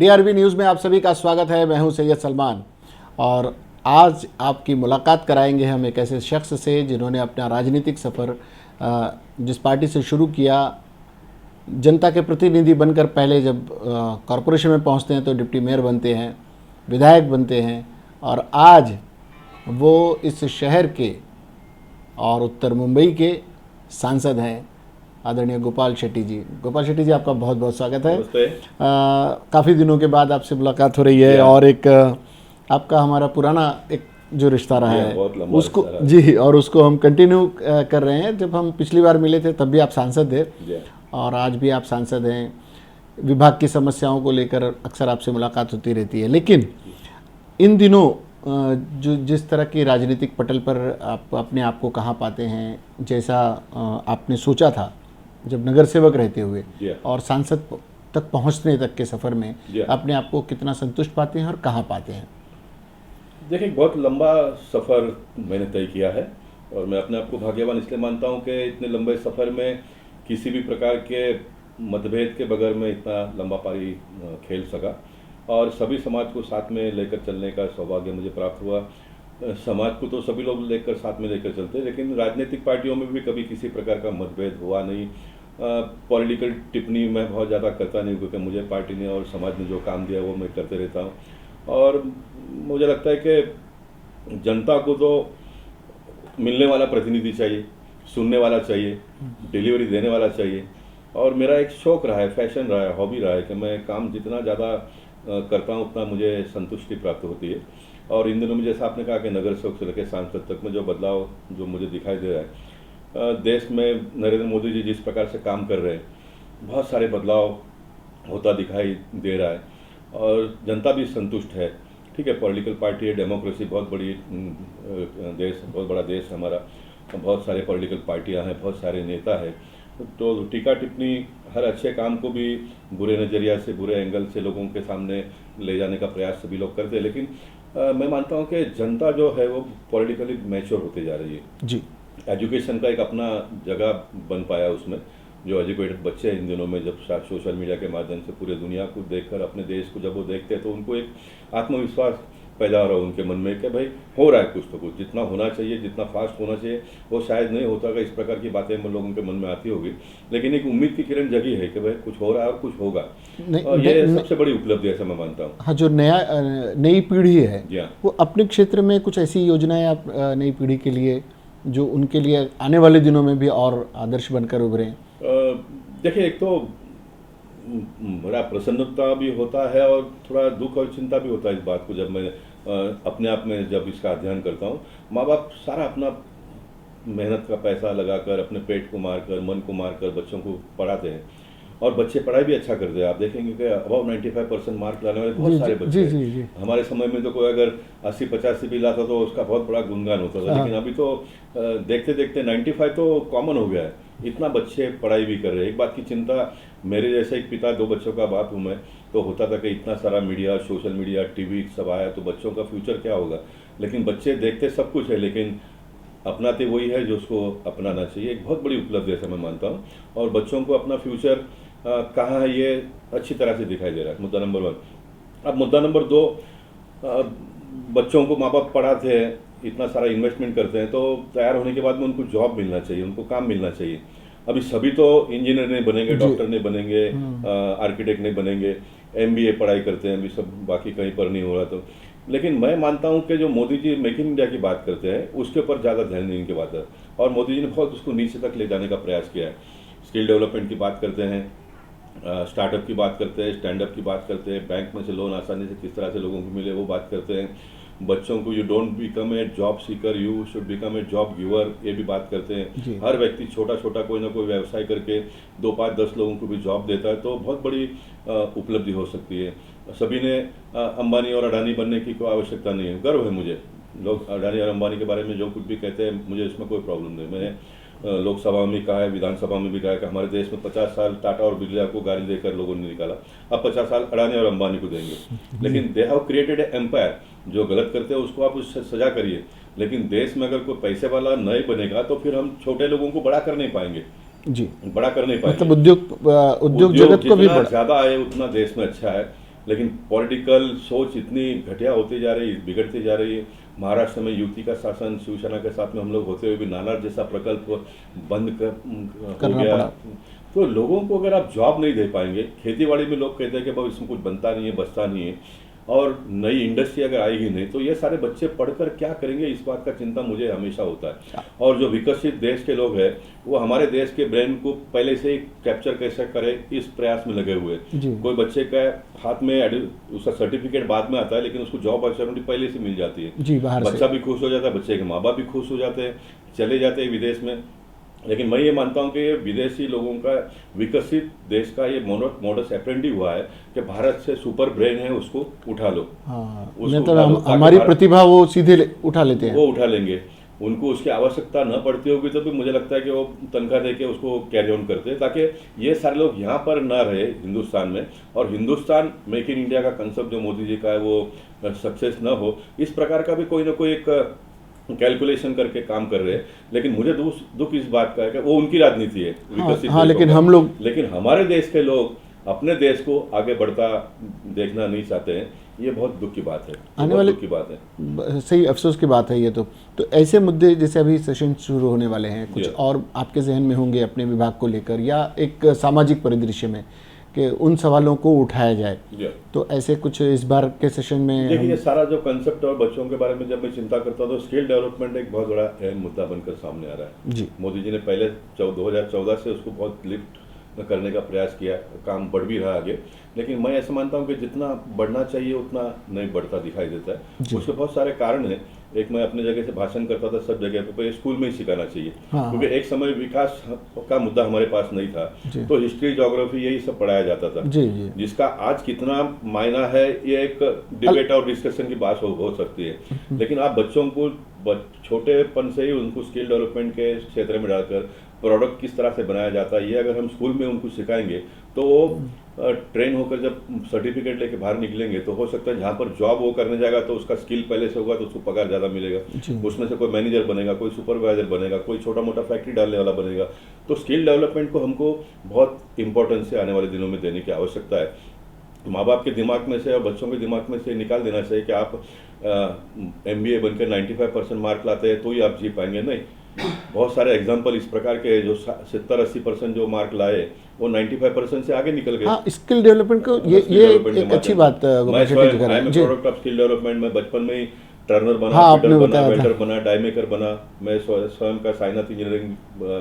DRB news में आप सभी का स्वागत है। मैं हूं सैयद सलमान और आज आपकी मुलाकात कराएंगे हम एक ऐसे शख्स से जिन्होंने अपना राजनीतिक सफ़र जिस पार्टी से शुरू किया, जनता के प्रतिनिधि बनकर पहले जब कॉरपोरेशन में पहुंचते हैं तो डिप्टी मेयर बनते हैं, विधायक बनते हैं और आज वो इस शहर के और उत्तर मुंबई के सांसद हैं, आदरणीय गोपाल शेट्टी जी। गोपाल शेट्टी जी, आपका बहुत बहुत स्वागत है। काफ़ी दिनों के बाद आपसे मुलाकात हो रही है और एक आपका हमारा पुराना एक जो रिश्ता रहा है उसको जी और उसको हम कंटिन्यू कर रहे हैं। जब हम पिछली बार मिले थे तब भी आप सांसद थे और आज भी आप सांसद हैं। विभाग की समस्याओं को लेकर अक्सर आपसे मुलाकात होती रहती है, लेकिन इन दिनों जो जिस तरह की राजनीतिक पटल पर आप अपने आप को कहाँ पाते हैं, जैसा आपने सोचा था जब नगर सेवक रहते हुए और सांसद तक पहुँचने तक के सफ़र में अपने आप को कितना संतुष्ट पाते हैं और कहाँ पाते हैं? देखिए, बहुत लंबा सफ़र मैंने तय किया है और मैं अपने आप को भाग्यवान इसलिए मानता हूँ कि इतने लंबे सफ़र में किसी भी प्रकार के मतभेद के बगैर मैं इतना लंबा पारी खेल सका और सभी समाज को साथ में लेकर चलने का सौभाग्य मुझे प्राप्त हुआ। समाज को तो सभी लोग लेकर साथ में लेकर चलते हैं, लेकिन राजनीतिक पार्टियों में भी कभी किसी प्रकार का मतभेद हुआ नहीं। पॉलिटिकल टिप्पणी मैं बहुत ज़्यादा करता नहीं, क्योंकि मुझे पार्टी ने और समाज ने जो काम दिया वो मैं करते रहता हूँ और मुझे लगता है कि जनता को तो मिलने वाला प्रतिनिधि चाहिए, सुनने वाला चाहिए, डिलीवरी देने वाला चाहिए। और मेरा एक शौक़ रहा है, फैशन रहा है, हॉबी रहा है कि मैं काम जितना ज़्यादा करता हूँ उतना मुझे संतुष्टि प्राप्त होती है। और इन दिनों में जैसा आपने कहा कि नगर सेवक से लेकर सांसद तक में जो बदलाव जो मुझे दिखाई दे रहा है, देश में नरेंद्र मोदी जी जिस प्रकार से काम कर रहे हैं, बहुत सारे बदलाव होता दिखाई दे रहा है और जनता भी संतुष्ट है। ठीक है, पॉलिटिकल पार्टी है, डेमोक्रेसी बहुत बड़ी देश, बहुत बड़ा देश है हमारा, बहुत सारे पॉलिटिकल पार्टियां हैं, बहुत सारे नेता हैं, तो टीका टिप्पणी हर अच्छे काम को भी बुरे नज़रिया से, बुरे एंगल से लोगों के सामने ले जाने का प्रयास सभी लोग करते हैं। लेकिन मैं मानता हूं कि जनता जो है वो पॉलिटिकली मैच्योर होती जा रही है जी। एजुकेशन का एक अपना जगह बन पाया उसमें। जो एजुकेटेड बच्चे इन दिनों में जब सोशल मीडिया के माध्यम से पूरे दुनिया को देखकर अपने देश को जब वो देखते हैं तो उनको एक आत्मविश्वास पैदा हो रहा है उनके मन में कि भाई हो रहा है कुछ तो कुछ, जितना होना चाहिए, जितना फास्ट होना चाहिए वो शायद नहीं होता। इस प्रकार की बातें लोगों के मन में आती होगी, लेकिन एक उम्मीद की किरण जगी है कि भाई कुछ हो रहा है और कुछ होगा। और ये सबसे बड़ी उपलब्धि ऐसा मैं मानता हूँ। हाँ, जो नई पीढ़ी है वो अपने क्षेत्र में कुछ ऐसी योजनाएं आप नई पीढ़ी के लिए जो उनके लिए आने वाले दिनों में भी और आदर्श बनकर उभरें? देखिए, एक तो बड़ा प्रसन्नता भी होता है और थोड़ा दुख और चिंता भी होता है इस बात को जब मैं अपने आप में जब इसका अध्ययन करता हूँ। माँ बाप सारा अपना मेहनत का पैसा लगाकर, अपने पेट को मारकर, मन को मारकर बच्चों को पढ़ाते हैं और बच्चे पढ़ाई भी अच्छा करते हैं। आप देखेंगे कि अबाउ 95% मार्क लाने वाले बहुत सारे बच्चे हैं। हमारे समय में तो कोई अगर 80-85 भी लाता तो उसका बहुत बड़ा गुणगान होता था, लेकिन अभी तो देखते देखते 95 तो कॉमन हो गया है। इतना बच्चे पढ़ाई भी कर रहे हैं। एक बात की चिंता, मेरे जैसे एक पिता, 2 बच्चों का बाप हूँ मैं, तो होता था कि इतना सारा मीडिया, सोशल मीडिया, टीवी सब आया तो बच्चों का फ्यूचर क्या होगा। लेकिन बच्चे देखते सब कुछ है, लेकिन अपनाते वही है जो उसको अपनाना चाहिए। एक बहुत बड़ी उपलब्धि ऐसा मैं मानता हूँ और बच्चों को अपना फ्यूचर कहाँ है ये अच्छी तरह से दिखाई दे रहा है। मुद्दा नंबर 1। अब मुद्दा नंबर 2, बच्चों को माँ बाप पढ़ाते हैं, इतना सारा इन्वेस्टमेंट करते हैं, तो तैयार होने के बाद में उनको जॉब मिलना चाहिए, उनको काम मिलना चाहिए। अभी सभी तो इंजीनियर नहीं बनेंगे, डॉक्टर नहीं बनेंगे, आर्किटेक्ट नहीं बनेंगे, MBA पढ़ाई करते हैं, अभी सब बाकी कहीं पर नहीं हो रहा। तो लेकिन मैं मानता हूं कि जो Modi ji make in India की बात करते हैं उसके ऊपर ज़्यादा ध्यान देने की बात है और मोदी जी ने बहुत उसको नीचे तक ले जाने का प्रयास किया है। स्किल डेवलपमेंट की बात करते हैं, स्टार्टअप की बात करते हैं, स्टैंडअप की बात करते हैं, बैंक में से लोन आसानी से किस तरह से लोगों को मिले वो बात करते हैं। बच्चों को you don't become a job seeker, you should become a job giver, ये भी बात करते हैं। हर व्यक्ति छोटा छोटा कोई ना कोई व्यवसाय करके 2, 5, 10 लोगों को भी जॉब देता है, तो बहुत बड़ी उपलब्धि हो सकती है। सभी ने अंबानी और अडानी बनने की कोई आवश्यकता नहीं है। गर्व है मुझे, लोग अडानी और अंबानी के बारे में जो कुछ भी कहते हैं मुझे इसमें कोई प्रॉब्लम नहीं। मैंने लोकसभा में कहा है, विधानसभा में भी कहा है कि हमारे देश में 50 साल टाटा और बिरला को गाली देकर लोगों ने निकाला, अब 50 साल अडानी और अंबानी को देंगे। लेकिन they have created a empire. जो गलत करते हैं उसको आप उससे सजा करिए, लेकिन देश में अगर कोई पैसे वाला नहीं बनेगा तो फिर हम छोटे लोगों को बड़ा कर नहीं पाएंगे जी, बड़ा कर नहीं पाएंगे। मतलब उद्योग जगत को भी ज़्यादा आए उतना देश में अच्छा है। लेकिन पॉलिटिकल सोच इतनी घटिया होती जा रही है, बिगड़ती जा रही है। महाराष्ट्र में युति का शासन शिवसेना के साथ में हम लोग होते हुए भी नालार जैसा प्रकल्प बंद हो करना गया। पड़ा। तो लोगों को अगर आप जॉब नहीं दे पाएंगे, खेती बाड़ी में लोग कहते हैं कि भाई इसमें कुछ बनता नहीं है, बचता नहीं है, और नई इंडस्ट्री अगर आएगी नहीं तो ये सारे बच्चे पढ़कर क्या करेंगे, इस बात का चिंता मुझे हमेशा होता है। और जो विकसित देश के लोग हैं वो हमारे देश के ब्रेन को पहले से ही कैप्चर कैसे करे इस प्रयास में लगे हुए। कोई बच्चे का हाथ में उसका सर्टिफिकेट बाद में आता है, लेकिन उसको जॉब अपॉर्चुनिटी पहले से मिल जाती है जी, बाहर बच्चा भी खुश हो जाता है, बच्चे के माँ बाप भी खुश हो जाते हैं, चले जाते हैं विदेश में। लेकिन मैं ये मानता हूँ कि ये विदेशी लोगों का विकसित देश का ये मोडस ऑपरेंडी हुआ है कि भारत से सुपर ब्रेन है, उसको उठा लो। हाँ, उसको मतलब उठा लो, हमारी ताकि प्रतिभा वो सीधे उठा लेते हैं। वो उठा लेंगे। उनको उसकी आवश्यकता न पड़ती होगी तो भी मुझे लगता है कि वो तनख्वाह दे के उसको कैरी ऑन करते हैं, ताकि ये सारे लोग यहाँ पर ना रहे हिंदुस्तान में, और हिंदुस्तान मेक इन इंडिया का कंसेप्ट जो मोदी जी का है वो सक्सेस न हो। इस प्रकार का भी कोई ना कोई एक कैलकुलेशन करके काम कर रहे हैं। लेकिन मुझे दुख इस बात का है कि वो उनकी राजनीति है विकसित हाँ, देशों लेकिन का। हम लोग लेकिन हमारे देश के लोग अपने देश को आगे बढ़ता देखना नहीं चाहते हैं। ये बहुत दुख की बात है, आने वाले दुख की बात है। सही अफसोस की बात है ये। तो ऐसे मुद्दे जैसे अभी सेशन शुरू होने वाले हैं, कुछ और आपके जहन में होंगे अपने विभाग को लेकर या एक सामाजिक परिदृश्य में कि उन सवालों को उठाया जाए, तो ऐसे कुछ इस बार के सेशन में देखिए ये सारा जो कंसेप्ट और बच्चों के बारे में जब मैं चिंता करता हूँ तो स्किल डेवलपमेंट एक बहुत बड़ा अहम मुद्दा बनकर सामने आ रहा है। जी, मोदी जी ने पहले 2014 से उसको बहुत लिफ्ट करने का प्रयास किया, काम बढ़ भी रहा आगे। लेकिन मैं ऐसा मानता हूँ कि जितना बढ़ना चाहिए उतना नहीं बढ़ता दिखाई देता है। उसके बहुत सारे कारण हैं। एक, मैं अपने जगह से भाषण करता था सब जगह पे, स्कूल में ही सिखाना चाहिए। क्योंकि एक समय विकास का मुद्दा हमारे पास नहीं था, तो हिस्ट्री, ज्योग्राफी यही सब पढ़ाया जाता था। जिसका आज कितना मायना है ये एक डिबेट और डिस्कशन की बात हो सकती है। लेकिन आप बच्चों को छोटेपन से ही उनको स्किल डेवलपमेंट के क्षेत्र में डालकर प्रोडक्ट किस तरह से बनाया जाता है, ये अगर हम स्कूल में उनको सिखाएंगे तो वो ट्रेन होकर जब सर्टिफिकेट लेके बाहर निकलेंगे तो हो सकता है जहाँ पर जॉब वो करने जाएगा तो उसका स्किल पहले से होगा तो उसको पगार ज़्यादा मिलेगा। उसमें से कोई मैनेजर बनेगा, कोई सुपरवाइजर बनेगा, कोई छोटा मोटा फैक्ट्री डालने वाला बनेगा। तो स्किल डेवलपमेंट को हमको बहुत इंपॉर्टेंस से आने वाले दिनों में देने की आवश्यकता है। माँ बाप के दिमाग में से और बच्चों के दिमाग में से निकाल देना चाहिए कि आप MBA बनकर 95% मार्क लाते हैं तो ही आप जी पाएंगे। नहीं, बहुत सारे एग्जाम्पल इस प्रकार के जो 70-80% जो मार्क लाए वो 95% से आगे निकल गए। हाँ, स्किल डेवलपमेंट को ये एक अच्छी बात प्रोडक्ट ऑफ स्किल डेवलपमेंट में बचपन में ही टर्नर बना, हाँ, फिटर बना, वेल्डर बना, डायमेकर बना। मैं स्वयं का साइनाथ इंजीनियरिंग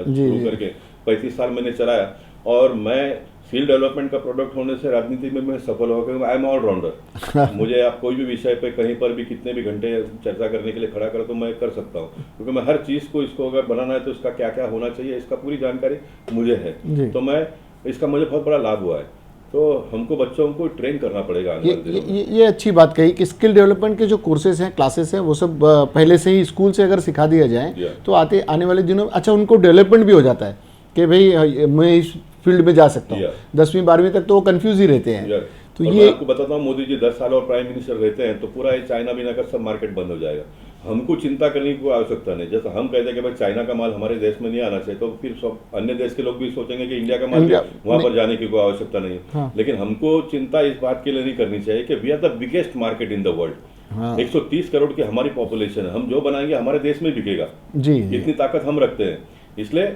शुरू करके 35 साल मैंने चलाया, और मैं स्किल डेवलपमेंट का प्रोडक्ट होने से राजनीति में मैं सफल हो गया। I am allrounder. मुझे आप कोई भी विषय पे कहीं पर भी कितने भी घंटे चर्चा करने के लिए खड़ा करो तो मैं कर सकता हूँ, क्योंकि मैं हर चीज़ को, इसको अगर बनाना है तो इसका क्या क्या होना चाहिए इसका पूरी जानकारी मुझे है। तो मैं इसका मुझे बहुत बड़ा लाभ हुआ है। तो हमको बच्चों को ट्रेन करना पड़ेगा। ये अच्छी बात कही कि स्किल डेवलपमेंट के जो कोर्सेज हैं, क्लासेस हैं, वो सब पहले से ही स्कूल से अगर सिखा दिया जाए तो आने वाले दिनों में अच्छा उनको डेवलपमेंट भी हो जाता है कि भाई मैं इस फील्ड में जा सकता हूँ। 10वीं 12वीं तक तो वो कंफ्यूज ही रहते हैं। तो ये आपको बताता हूँ, मोदी जी 10 साल और प्राइम मिनिस्टर रहते हैं तो पूरा ये चाइना बीना का सब मार्केट बंद हो जाएगा। हमको चिंता करने की कोई आवश्यकता नहीं। जैसे हम कहते हैं कि भाई चाइना का माल हमारे देश में नहीं आना चाहिए, तो फिर सब अन्य देश के लोग भी सोचेंगे कि इंडिया का माल वहां पर जाने की कोई आवश्यकता नहीं है। लेकिन हमको चिंता इस बात के लिए नहीं करनी चाहिए कि we are the biggest market in the world. 130 crore की हमारी पॉपुलेशन है, हम जो बनाएंगे हमारे देश में बिकेगा। इतनी ताकत हम रखते हैं, इसलिए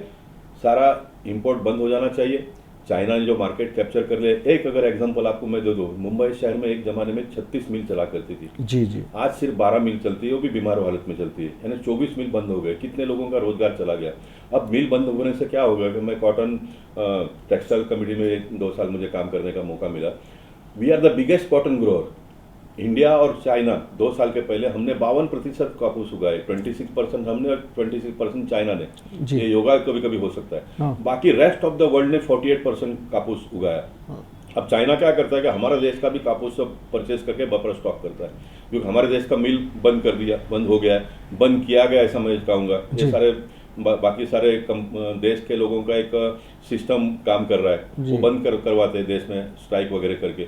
सारा इंपोर्ट बंद हो जाना चाहिए। चाइना ने जो मार्केट कैप्चर कर ले, एक अगर एग्जांपल आपको मैं दे दूं, मुंबई शहर में एक जमाने में 36 मिल चला करती थी। जी। आज सिर्फ 12 मिल चलती है, वो भी बीमार हालत में चलती है। यानी 24 मिल बंद हो गए। कितने लोगों का रोजगार चला गया। अब मिल बंद होने से क्या होगा कि मैं कॉटन टेक्सटाइल कमेटी में 2 साल मुझे काम करने का मौका मिला। We are the biggest cotton grower. India और चाइना 2 साल के पहले हमने 52% कापूस उगाए, 26% हमने और 26% चाइना ने। ये योगा कभी कभी हो सकता है। बाकी रेस्ट ऑफ द वर्ल्ड ने 48% कापूस उगाया। अब चाइना क्या करता है कि हमारा देश का भी कापूस सब परचेज करके बफर स्टॉक करता है, क्योंकि हमारे देश का मिल बंद कर दिया, बंद हो गया है, बंद किया गया ऐसा मैं कहूँगा। ये सारे बाकी सारे देश के लोगों का एक सिस्टम काम कर रहा है, वो बंद करवाते हैं देश में स्ट्राइक वगैरह करके।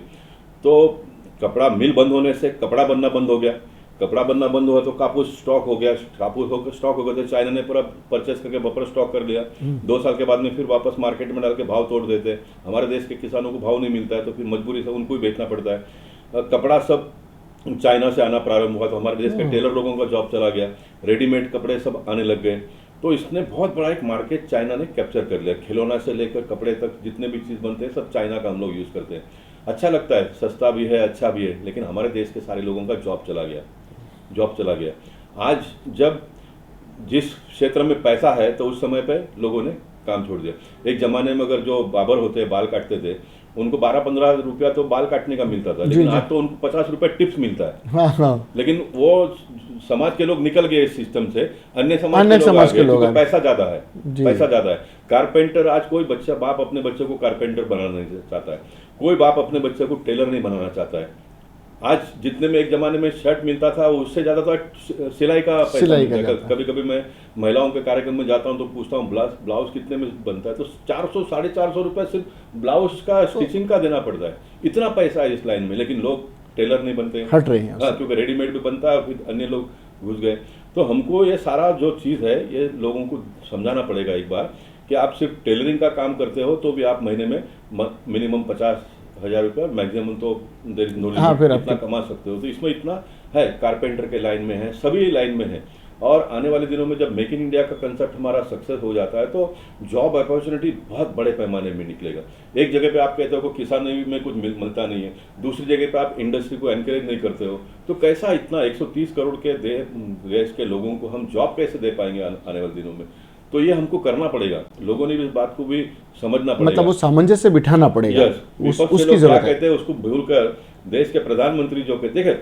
तो कपड़ा मिल बंद होने से कपड़ा बनना बंद हो गया। कपड़ा बनना बंद हुआ तो कापूस स्टॉक हो गया। कापूस होकर स्टॉक हो गया तो चाइना ने पूरा परचेस करके बफर स्टॉक कर लिया। 2 साल के बाद में फिर वापस मार्केट में डाल के भाव तोड़ देते हैं। हमारे देश के किसानों को भाव नहीं मिलता है तो फिर मजबूरी से उनको ही बेचना पड़ता है। कपड़ा सब चाइना से आना प्रारंभ हुआ, तो हमारे देश के टेलर लोगों का जॉब चला गया, रेडीमेड कपड़े सब आने लग गए। तो इसने बहुत बड़ा एक मार्केट चाइना ने कैप्चर कर लिया। खिलौना से लेकर कपड़े तक जितने भी चीज़ बनते हैं सब चाइना का हम लोग यूज़ करते हैं। अच्छा लगता है, सस्ता भी है, अच्छा भी है, लेकिन हमारे देश के सारे लोगों का जॉब चला गया। आज जब जिस क्षेत्र में पैसा है तो उस समय पे लोगों ने काम छोड़ दिया। एक ज़माने में अगर जो बाबर होते बाल काटते थे, उनको 12-15 रुपया तो बाल काटने का मिलता था, लेकिन आज तो उनको 50 रुपये टिप्स मिलता है। हाँ। लेकिन वो समाज के लोग निकल गए इस सिस्टम से, अन्य समाज के लोग आ गए, पैसा ज़्यादा है। कारपेंटर, आज कोई बच्चा बाप अपने बच्चे को कारपेंटर बनाना नहीं चाहता है, कोई बाप अपने बच्चे को टेलर नहीं बनाना चाहता है। आज जितने में एक जमाने में शर्ट मिलता था उससे ज़्यादा तो सिलाई का पैसा मिलता है। कभी कभी मैं महिलाओं के कार्यक्रम में जाता हूं तो पूछता हूं ब्लाउज कितने में बनता है, तो 400-450 रुपये सिर्फ ब्लाउज का स्टिचिंग का देना पड़ता है। इतना पैसा है इस लाइन में, लेकिन लोग टेलर नहीं बनते, हट रहे हैं। हाँ, क्योंकि रेडीमेड भी बनता है, फिर अन्य लोग घुस गए। तो हमको ये सारा जो चीज़ है ये लोगों को समझाना पड़ेगा एक बार, कि आप सिर्फ टेलरिंग का काम करते हो तो भी आप महीने में मिनिमम 50,000 रुपये, मैक्सिमम तो इतना कमा सकते हो। तो इसमें इतना है, कारपेंटर के लाइन में है, सभी लाइन में है। और आने वाले दिनों में जब मेक इन इंडिया का कंसेप्ट हमारा सक्सेस हो जाता है तो जॉब अपॉर्चुनिटी बहुत बड़े पैमाने में निकलेगा। एक जगह पे आप कहते हो कि किसानी में कुछ मिलता नहीं है, दूसरी जगह पे आप इंडस्ट्री को एनकरेज नहीं करते हो, तो कैसा इतना 130 करोड़ के देश के लोगों को हम जॉब कैसे दे पाएंगे आने वाले दिनों में? तो ये हमको करना पड़ेगा, लोगों ने इस बात को भी समझना पड़ेगा, मतलब वो सामंजस्य बिठाना पड़ेगा। उसकी जरूरत कहते हैं उसको भूलकर देश के प्रधानमंत्री जो कहते हैं,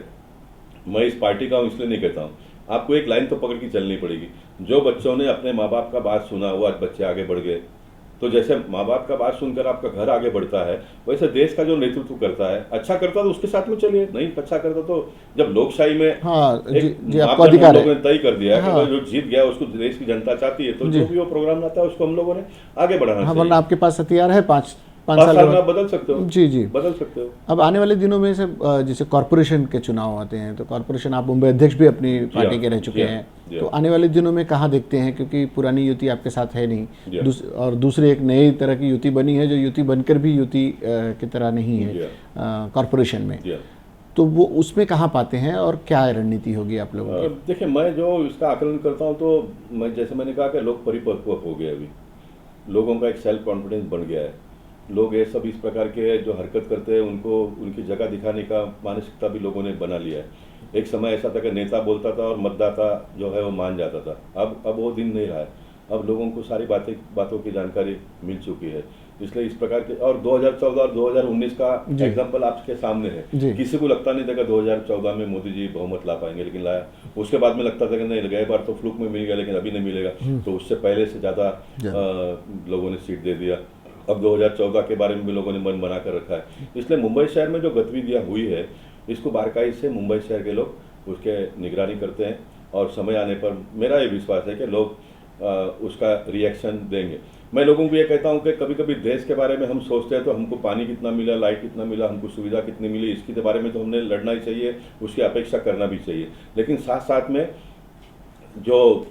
मैं इस पार्टी का हूँ इसलिए नहीं कहता हूँ, आपको एक लाइन तो पकड़ के चलनी पड़ेगी। जो बच्चों ने अपने माँ बाप का बात सुना वो आज बच्चे आगे बढ़ गए। तो जैसे माँ बाप का बात सुनकर आपका घर आगे बढ़ता है, वैसे देश का जो नेतृत्व करता है, अच्छा करता तो उसके साथ में चलिए, नहीं अच्छा करता तो जब लोकशाही में आपको अधिकार है, तय कर दिया है कि जो जीत गया उसको देश की जनता चाहती है, तो जो भी वो प्रोग्राम लाता है उसको हम लोगों ने आगे बढ़ाना चाहिए। वरना आपके पास हथियार है, 5 साल में आप बदल सकते हो। जी बदल सकते हो। अब आने वाले दिनों में से जैसे कॉर्पोरेशन के चुनाव आते हैं, तो कॉर्पोरेशन आप मुंबई अध्यक्ष भी अपनी पार्टी के रह चुके हैं, तो आने वाले दिनों में कहाँ देखते हैं, क्योंकि पुरानी युति आपके साथ है नहीं, और दूसरी एक नई तरह की युति बनी है जो युति बनकर भी युति की तरह नहीं है कॉर्पोरेशन में, तो वो उसमें कहाँ पाते हैं और क्या रणनीति होगी आप लोगों की? देखिए, मैं जो इसका आकलन करता हूँ तो मैं जैसे मैंने कहा कि लोग परिपक्व हो गए, अभी लोगों का एक सेल्फ कॉन्फिडेंस बन गया है। लोग ये सब इस प्रकार के जो हरकत करते हैं उनको उनकी जगह दिखाने का मानसिकता भी लोगों ने बना लिया है। एक समय ऐसा था कि नेता बोलता था और मतदाता जो है वो मान जाता था, अब वो दिन नहीं रहा है। अब लोगों को सारी बातों की जानकारी मिल चुकी है, इसलिए इस प्रकार के, और 2014 और 2019 का एग्जाम्पल आपके सामने है। किसी को लगता नहीं था कि 2014 में मोदी जी बहुमत ला पाएंगे, लेकिन लाया। उसके बाद में लगता था कि नहीं, गए बार तो फ्लूक में मिल गया लेकिन अभी नहीं मिलेगा, तो उससे पहले से ज़्यादा लोगों ने सीट दे दिया। अब 2014 के बारे में भी लोगों ने मन बना कर रखा है। इसलिए मुंबई शहर में जो गतिविधियाँ हुई है इसको बारकाई से मुंबई शहर के लोग उसके निगरानी करते हैं, और समय आने पर मेरा ये विश्वास है कि लोग उसका रिएक्शन देंगे। मैं लोगों को ये कहता हूँ कि कभी कभी देश के बारे में हम सोचते हैं तो हमको पानी कितना मिला, लाइट कितना मिला, हमको सुविधा कितनी मिली, इसके बारे में तो हमने लड़ना ही चाहिए, उसकी अपेक्षा करना भी चाहिए। लेकिन साथ साथ में जो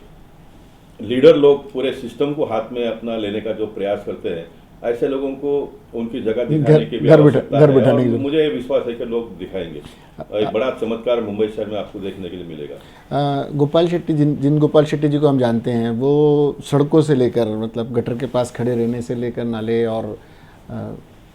लीडर लोग पूरे सिस्टम को हाथ में अपना लेने का जो प्रयास करते हैं, ऐसे लोगों को उनकी जगह दिखाने की भी आवश्यकता है, और मुझे विश्वास है कि लोग दिखाएंगे। एक बड़ा चमत्कार मुंबई शहर में आपको देखने के लिए मिलेगा। गोपाल शेट्टी, जिन गोपाल शेट्टी जी को हम जानते हैं, वो सड़कों से लेकर, मतलब गटर के पास खड़े रहने से लेकर नाले और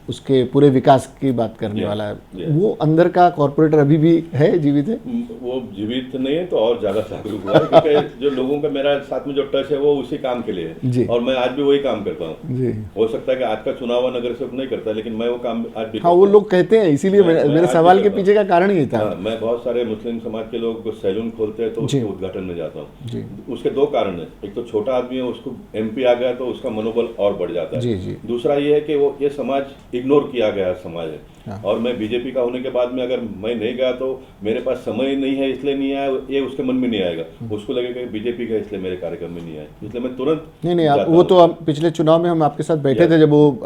उसके पूरे विकास की बात करने वाला है। वो अंदर का कॉर्पोरेटर अभी भी है, जीवित है? वो जीवित नहीं है तो और ज़्यादा जागरूक हुआ है, क्योंकि जो लोगों का मेरा साथ में जो टच है वो उसी काम के लिए है, और मैं आज भी वही काम करता हूँ। हो सकता है कि आज का चुनाव नगर सेवक नहीं करता, लेकिन मैं वो काम आज भी। हाँ, वो लोग कहते हैं, इसीलिए मेरे सवाल के पीछे का कारण ये था। मैं बहुत सारे मुस्लिम समाज के लोग सैलून खोलते हैं तो उसके उद्घाटन में जाता हूँ। उसके 2 कारण है, एक तो छोटा आदमी है, उसको MP आ गया तो उसका मनोबल और बढ़ जाता है। दूसरा ये है कि वो ये समाज इग्नोर किया गया समाज है, और मैं बीजेपी का होने के बाद में अगर मैं नहीं गया तो मेरे पास समय नहीं है इसलिए नहीं आया, ये उसके मन में नहीं आएगा, उसको लगेगा बीजेपी का इसलिए मेरे कार्यक्रम में नहीं आया, इसलिए मैं तुरंत नहीं वो तो पिछले चुनाव में हम आपके साथ बैठे थे, जब वो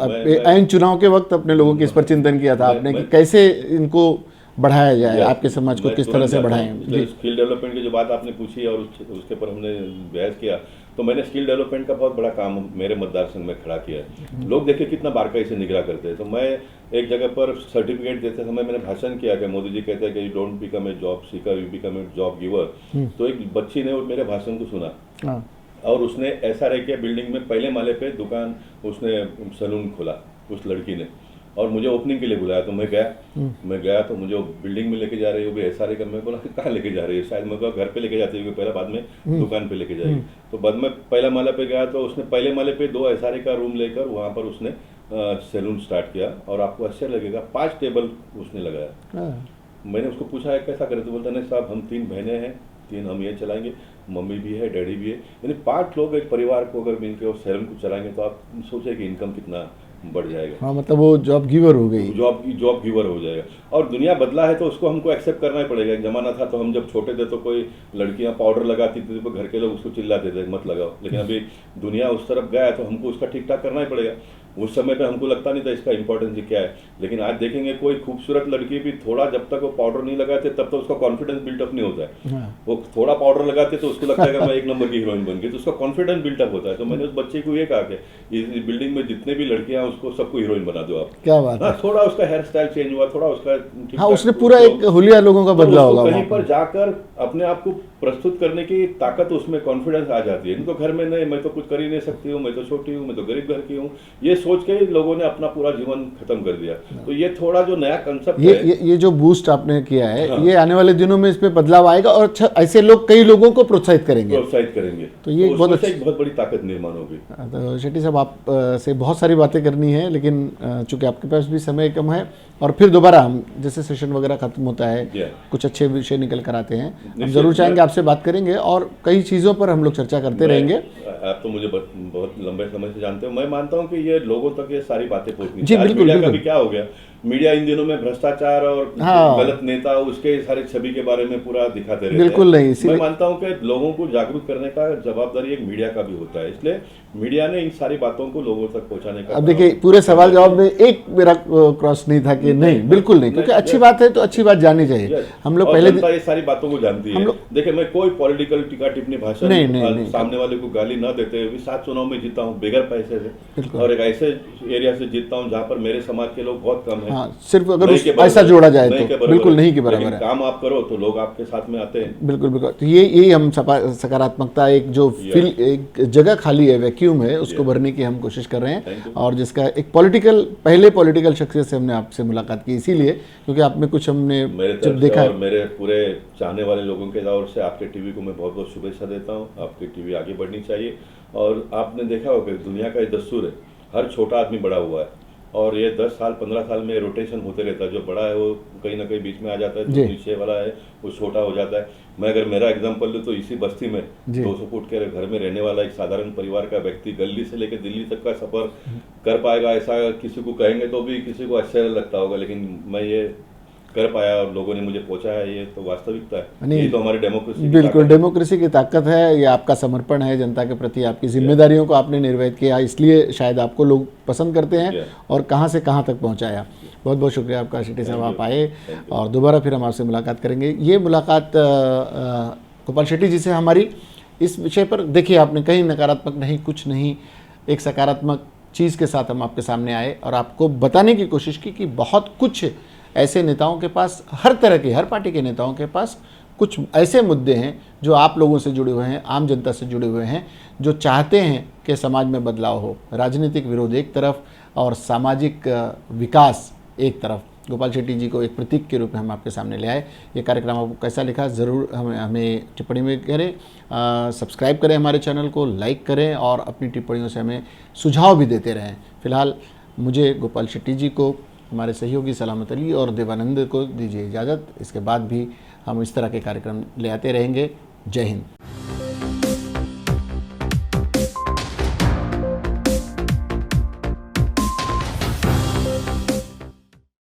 ऐन चुनाव के वक्त अपने लोगों के इस पर चिंतन किया था आपने कि कैसे इनको बढ़ाया जाए, आपके समाज को किस तरह से बढ़ाएं। स्किल डेवलपमेंट की जो बात आपने पूछी और उसके ऊपर हमने बहस किया, तो मैंने स्किल डेवलपमेंट का बहुत बड़ा काम मेरे मतदार संघ में खड़ा किया है। लोग देखिए कितना बारकाई से निगरान करते हैं। तो मैं एक जगह पर सर्टिफिकेट देते समय मैंने भाषण किया कि मोदी जी कहते हैं कि you don't become a job seeker, you become a job giver. तो एक बच्ची ने मेरे भाषण को सुना और उसने ऐसा रह किया, बिल्डिंग में पहले माले पे दुकान, उसने सैलून खोला उस लड़की ने, और मुझे ओपनिंग के लिए बुलाया। तो मैं गया तो मुझे बिल्डिंग में लेके जा रही है, वो भी ऐसा रहे। मैं बोला कि कहाँ लेके जा रही है, शायद मैं घर पे लेके जाती है, पहले बाद में दुकान पे लेके जाएगी। तो बाद में पहला माला पे गया तो उसने पहले माले पे 2 SRA का रूम लेकर वहाँ पर उसने सैलून स्टार्ट किया, और आपको आश्चर्य लगेगा 5 टेबल उसने लगाया। मैंने उसको पूछा है कैसा करे, तो बोलता नहीं साहब हम 3 बहनें हैं, 3 हम ये चलाएंगे, मम्मी भी है, डैडी भी है, यानी 5 लोग एक परिवार को अगर मिलकर और सैलून को चलाएंगे तो आप सोचे कि इनकम कितना बढ़ जाएगा। हाँ, मतलब वो जॉब गिवर हो गई, जॉब गिवर हो जाएगा। और दुनिया बदला है तो उसको हमको एक्सेप्ट करना ही पड़ेगा। एक जमाना था तो हम जब छोटे थे तो कोई लड़कियां पाउडर लगाती थी तो घर के लोग उसको चिल्लाते थे मत लगाओ, लेकिन अभी दुनिया उस तरफ गया है तो हमको उसका ठीक ठाक करना ही पड़ेगा। उस समय पे हमको लगता नहीं था इसका इंपॉर्टेंस क्या है, लेकिन आज देखेंगे कोई खूबसूरत लड़की भी थोड़ा जब तक वो पाउडर नहीं लगाते तब तक उसका कॉन्फिडेंस बिल्टअप नहीं होता है। वो थोड़ा पाउडर लगाते तो उसको लगता है कि मैं 1 नंबर की हीरोइन बन गई, तो उसका कॉन्फिडेंस बिल्टअप होता है। तो मैंने उस बच्चे को ये कहा कि इस बिल्डिंग में जितने भी लड़कियां उसको सबको हीरोइन बना दो आप। क्या बात है। थोड़ा उसका हेयर स्टाइल चेंज हुआ, थोड़ा उसका हाँ, उसने पूरा एक हुलिया लोगों का बदला होगा। कहीं पर जाकर अपने आप को प्रस्तुत करने की ताकत, उसमें कॉन्फिडेंस आ जाती है। इनको घर में नहीं, मैं तो कुछ कर ही नहीं सकती हूँ, मैं तो छोटी हूँ, मैं तो गरीब घर की हूँ, ये सोच के लोगों ने अपना पूरा जीवन खत्म कर दिया। तो ये थोड़ा जो नया कंसेप्ट है, ये जो बूस्ट आपने किया है, हाँ। ये आने वाले दिनों में इस पे बदलाव आएगा और अच्छा ऐसे लोग कई लोगों को प्रोत्साहित करेंगे। तो ये तो बहुत बड़ी ताकत निर्माण होगी। तो शेट्टी साहब, आप से बहुत सारी बातें करनी है, लेकिन चूंकि आपके पास भी समय कम है और फिर दोबारा हम जैसे सेशन वगैरह खत्म होता है कुछ अच्छे विषय निकल कर आते हैं, हम जरूर चाहेंगे आपसे बात करेंगे और कई चीज़ों पर हम लोग चर्चा करते रहेंगे। आप तो मुझे बहुत लंबे समय से जानते हो, मैं मानता हूँ कि ये लोगों तक ये सारी बातें पहुंचनी चाहिए। बिल्कुल, मीडिया का भी क्या हो गया, मीडिया इन दिनों में भ्रष्टाचार और गलत नेता उसके सारे छवि के बारे में पूरा दिखाते रहते हैं। बिल्कुल नहीं, मैं मानता हूं कि लोगों को जागरूक करने का जवाबदारी एक मीडिया का भी होता है, इसलिए मीडिया ने इन सारी बातों को लोगों तक पहुंचाने का। अब देखिए, पूरे सवाल जवाब में एक मेरा क्रॉस नहीं था कि नहीं, बिल्कुल नहीं, क्योंकि अच्छी बात है तो अच्छी बात जाननी चाहिए। हम लोग पहले ये सारी बातों को जानती है। देखिए, मैं कोई पॉलिटिकल टीका टिप्पणी भाषण सामने वाले को गाली न देते हुए 7 चुनाव में जीता हूँ बगैर पैसे से, और एक ऐसे एरिया से जीतता हूँ जहाँ पर मेरे समाज के लोग बहुत कम है। सिर्फ अगर ऐसा जोड़ा जाए तो बिल्कुल नहीं के बराबर है। काम आप करो तो लोग आपके साथ में आते हैं। बिल्कुल बिल्कुल। तो यही हम सकारात्मकता, एक जो एक जगह खाली है, वैक्यूम है, उसको भरने की हम कोशिश कर रहे हैं। और जिसका एक पहले पॉलिटिकल शख्सियत से हमने आपसे मुलाकात की इसीलिए क्योंकि आप में कुछ हमने जब देखा। और मेरे पूरे चाहने वाले लोगों के दौर से आपके टीवी को मैं बहुत बहुत शुभेच्छा देता हूँ। आपकी टीवी आगे बढ़नी चाहिए। और आपने देखा होगा दुनिया का ये दस्तूर है, हर छोटा आदमी बड़ा हुआ है, और ये 10 साल 15 साल में रोटेशन होते रहता है। जो बड़ा है वो कहीं ना कहीं बीच में आ जाता है, जो नीचे वाला है वो छोटा हो जाता है। मैं अगर मेरा एग्जांपल लूँ तो इसी बस्ती में 200 फुट के घर में रहने वाला एक साधारण परिवार का व्यक्ति गली से लेकर दिल्ली तक का सफर कर पाएगा, ऐसा किसी को कहेंगे तो भी किसी को आश्चर्य लगता होगा, लेकिन मैं ये कर पाया और लोगों ने मुझे पहुंचाया। ये तो वास्तविकता है, ये तो हमारी डेमोक्रेसी। बिल्कुल, डेमोक्रेसी की ताकत है, ये आपका समर्पण है, जनता के प्रति आपकी जिम्मेदारियों को आपने निर्वहित किया, इसलिए शायद आपको लोग पसंद करते हैं और कहां से कहां तक पहुंचाया। बहुत बहुत शुक्रिया आपका शेट्टी साहब, आप आए और दोबारा फिर हम आपसे मुलाकात करेंगे। ये मुलाकात गोपाल शेट्टी जी से हमारी इस विषय पर, देखिए आपने कहीं नकारात्मक नहीं, कुछ नहीं, एक सकारात्मक चीज़ के साथ हम आपके सामने आए और आपको बताने की कोशिश की कि बहुत कुछ ऐसे नेताओं के पास, हर तरह के, हर पार्टी के नेताओं के पास कुछ ऐसे मुद्दे हैं जो आप लोगों से जुड़े हुए हैं, आम जनता से जुड़े हुए हैं, जो चाहते हैं कि समाज में बदलाव हो। राजनीतिक विरोध एक तरफ और सामाजिक विकास एक तरफ। गोपाल शेट्टी जी को एक प्रतीक के रूप में हम आपके सामने ले आए। ये कार्यक्रम आपको कैसा लिखा ज़रूर हमें टिप्पणी में करें। सब्सक्राइब करें हमारे चैनल को, लाइक करें और अपनी टिप्पणियों से हमें सुझाव भी देते रहें। फिलहाल मुझे, गोपाल शेट्टी जी को, हमारे सहयोगी सलामत अली और देवानंद को दीजिए इजाज़त। इसके बाद भी हम इस तरह के कार्यक्रम ले आते रहेंगे। जय हिंद।